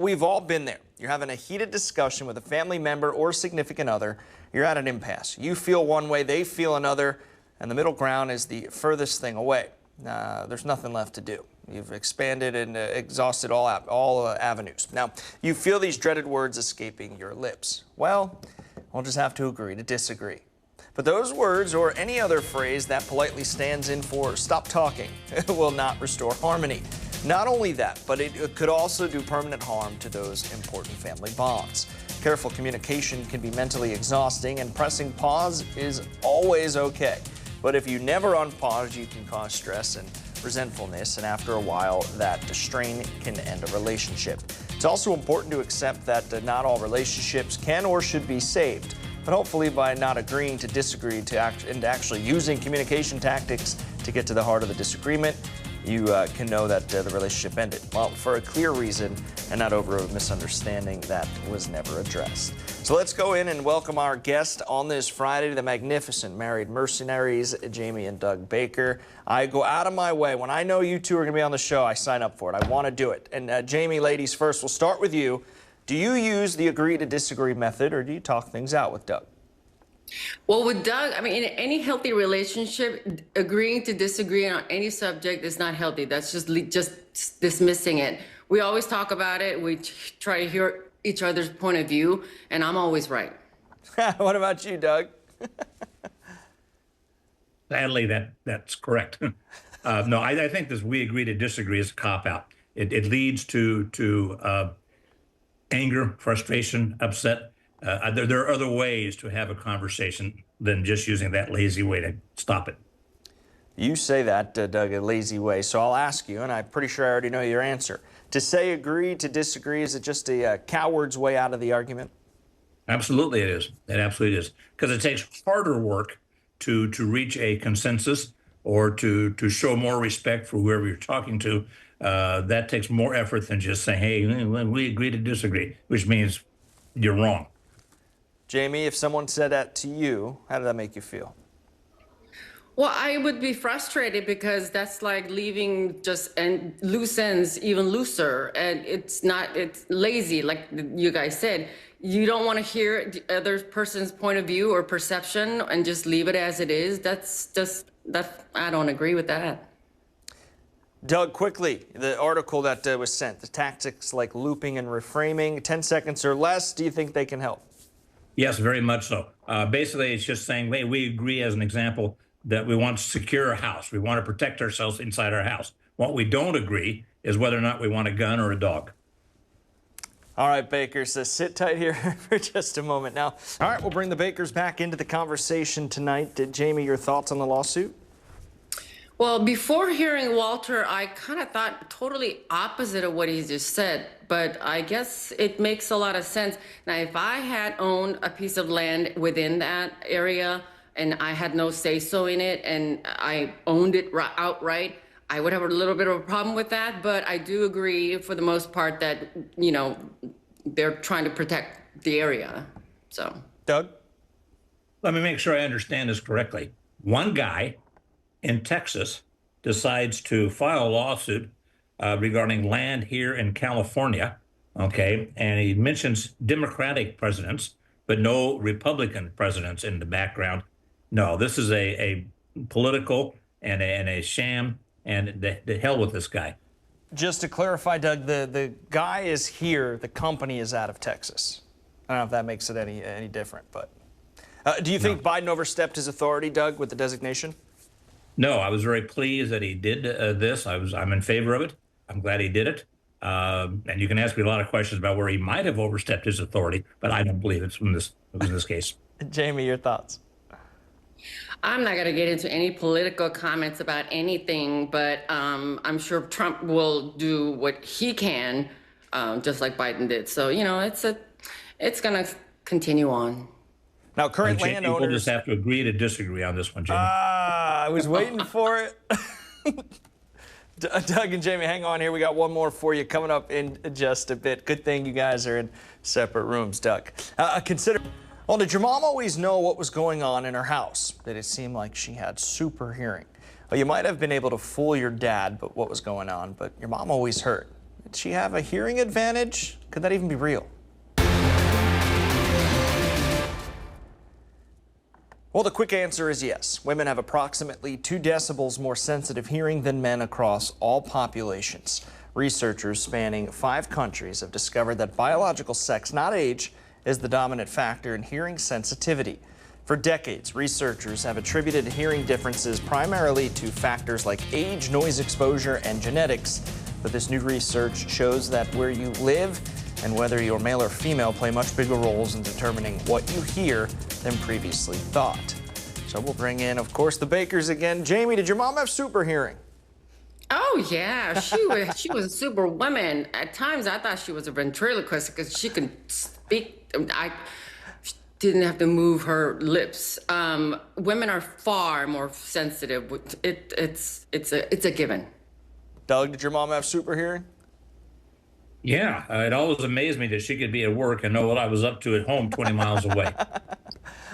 we've all been there. You're having a heated discussion with a family member or significant other. You're at an impasse. You feel one way, they feel another, and the middle ground is the furthest thing away. There's nothing left to do. You've expanded and exhausted all avenues. Now, you feel these dreaded words escaping your lips. Well, we'll just have to agree to disagree. But those words, or any other phrase that politely stands in for stop talking, will not restore harmony. Not only that, but it could also do permanent harm to those important family bonds. Careful communication can be mentally exhausting, and pressing pause is always okay. But if you never unpause, you can cause stress and resentfulness, and after a while, that strain can end a relationship. It's also important to accept that not all relationships can or should be saved. But hopefully by not agreeing to disagree and actually using communication tactics to get to the heart of the disagreement, you can know that the relationship ended. Well, for a clear reason and not over a misunderstanding that was never addressed. So let's go in and welcome our guest on this Friday, the magnificent married mercenaries, Jamie and Doug Baker. I go out of my way. When I know you two are going to be on the show, I sign up for it. I want to do it. And Jamie, ladies first, we'll start with you. Do you use the agree to disagree method, or do you talk things out with Doug? Well, with Doug, I mean, in any healthy relationship, agreeing to disagree on any subject is not healthy. That's just dismissing it. We always talk about it. We try to hear each other's point of view, and I'm always right. What about you, Doug? Sadly, that's correct. No, I think this we agree to disagree is a cop-out. It leads to anger, frustration, upset. There are other ways to have a conversation than just using that lazy way to stop it. You say that, Doug, a lazy way. So I'll ask you, and I'm pretty sure I already know your answer. To say agree to disagree, is it just a coward's way out of the argument? Absolutely it is. It absolutely is. Because it takes harder work to reach a consensus or to show more respect for whoever you're talking to. That takes more effort than just saying, hey, we agree to disagree, which means you're wrong. Jamie, if someone said that to you, how did that make you feel? Well, I would be frustrated because that's like leaving loose ends even looser. And it's lazy, like you guys said. You don't want to hear the other person's point of view or perception and just leave it as it is. I don't agree with that. Doug, quickly, the article that was sent, the tactics like looping and reframing, 10 seconds or less, do you think they can help? Yes, very much so. Basically, it's just saying, hey, we agree, as an example, that we want to secure a house. We want to protect ourselves inside our house. What we don't agree is whether or not we want a gun or a dog. All right, Bakers, so sit tight here for just a moment now. All right, we'll bring the Bakers back into the conversation tonight. Jamie, your thoughts on the lawsuit? Well, before hearing Walter, I kind of thought totally opposite of what he just said, but I guess it makes a lot of sense. Now, if I had owned a piece of land within that area and I had no say-so in it and I owned it outright, I would have a little bit of a problem with that, but I do agree for the most part that, you know, they're trying to protect the area, so. Doug? Let me make sure I understand this correctly. One guy in Texas decides to file a lawsuit regarding land here in California, okay, and he mentions Democratic presidents, but no Republican presidents in the background. No, this is a political and a sham, and the hell with this guy. Just to clarify, Doug, the guy is here, the company is out of Texas. I don't know if that makes it any different, but do you think Biden overstepped his authority, Doug, with the designation? No, I was very pleased that he did this. I'm in favor of it. I'm glad he did it. And you can ask me a lot of questions about where he might have overstepped his authority, but I don't believe it was in this case. Jamie, your thoughts? I'm not going to get into any political comments about anything, but I'm sure Trump will do what he can, just like Biden did. So, you know, it's going to continue on. Now, current landowners... We'll just have to agree to disagree on this one, Jamie. I was waiting for it. Doug and Jamie, hang on here. We got one more for you coming up in just a bit. Good thing you guys are in separate rooms, Doug. Well, did your mom always know what was going on in her house? Did it seem like she had super hearing? Well, you might have been able to fool your dad, but what was going on, but your mom always heard. Did she have a hearing advantage? Could that even be real? Well, the quick answer is yes. Women have approximately 2 decibels more sensitive hearing than men across all populations. Researchers spanning 5 countries have discovered that biological sex, not age, is the dominant factor in hearing sensitivity. For decades, researchers have attributed hearing differences primarily to factors like age, noise exposure, and genetics. But this new research shows that where you live and whether you're male or female play much bigger roles in determining what you hear than previously thought. So we'll bring in, of course, the Bakers again. Jamie, did your mom have super hearing? Oh yeah, she was a super woman. At times, I thought she was a ventriloquist because she could speak. I didn't have to move her lips. Women are far more sensitive. It's a given. Doug, did your mom have super hearing? Yeah, it always amazed me that she could be at work and know what I was up to at home 20 miles away.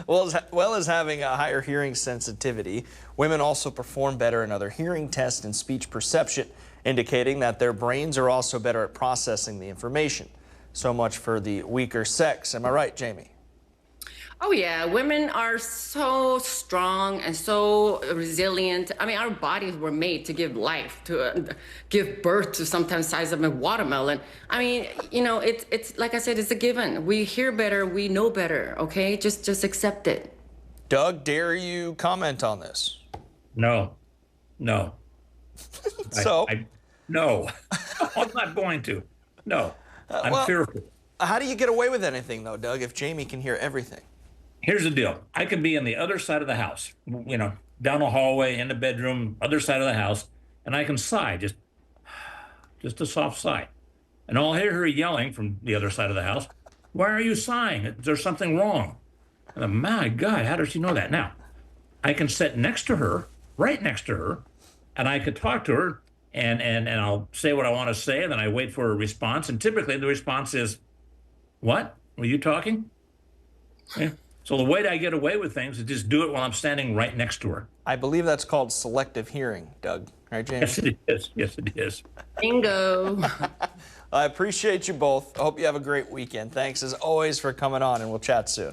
Well, as well as having a higher hearing sensitivity, women also perform better in other hearing tests and speech perception, indicating that their brains are also better at processing the information. So much for the weaker sex. Am I right, Jamie? Oh yeah, women are so strong and so resilient. I mean, our bodies were made to give life, to give birth to sometimes the size of a watermelon. I mean, you know, it's like I said, it's a given. We hear better, we know better. Okay, just accept it. Doug, dare you comment on this? No. So, no, I'm not going to. No, I'm fearful. How do you get away with anything, though, Doug, if Jamie can hear everything? Here's the deal. I could be on the other side of the house, you know, down a hallway, in the bedroom, other side of the house, and I can sigh, just a soft sigh. And I'll hear her yelling from the other side of the house, "Why are you sighing? Is there something wrong?" And my God, how does she know that? Now, I can sit next to her, right next to her, and I could talk to her, and I'll say what I want to say, and then I wait for a response. And typically the response is, "What? Were you talking?" Yeah. So the way I get away with things is just do it while I'm standing right next to her. I believe that's called selective hearing, Doug. Right, Jamie? Yes, it is. Yes, it is. Bingo. I appreciate you both. I hope you have a great weekend. Thanks, as always, for coming on, and we'll chat soon.